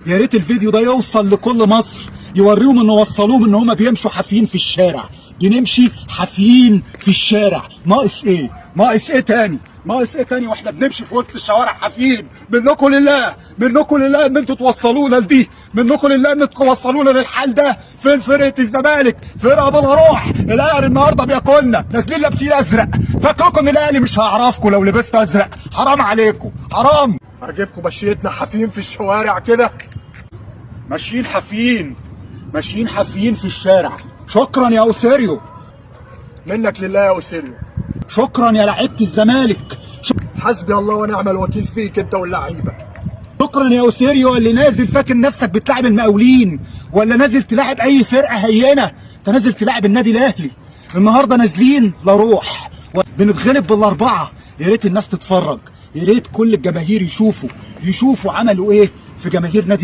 يا ريت الفيديو ده يوصل لكل مصر، يوريهم ان وصلوهم ان هم بيمشوا حافيين في الشارع. بنمشي حافيين في الشارع، ناقص ايه؟ ناقص ايه تاني؟ ناقص ايه تاني واحنا بنمشي في وسط الشوارع حافيين؟ منكم لله، منكم لله ان انتوا توصلونا لدي، منكم لله ان انتوا توصلونا للحال ده. فين فرقه الزمالك؟ فرقه بلا روح. الاهلي النهارده بياكلنا، نازلين لابسين ازرق، فاكركم ان الاهلي مش هيعرفكم لو لبست ازرق؟ حرام عليكم، حرام. عجبكم مشيتنا حافيين في الشوارع كده؟ ماشيين حافيين، ماشيين حافيين في الشارع. شكرا يا اوسيريو، منك لله يا اوسيريو. شكرا يا لعيبه الزمالك. حسبي الله ونعم الوكيل فيك انت واللعيبه. شكرا يا اوسيريو اللي نازل فاكر نفسك بتلاعب المقاولين ولا نازل تلاعب اي فرقه هينه. انت نازل تلاعب النادي الاهلي. النهارده نازلين لا روح، بنتغلب بالاربعه. يا ريت الناس تتفرج، يا ريت كل الجماهير يشوفوا عملوا ايه في جماهير نادي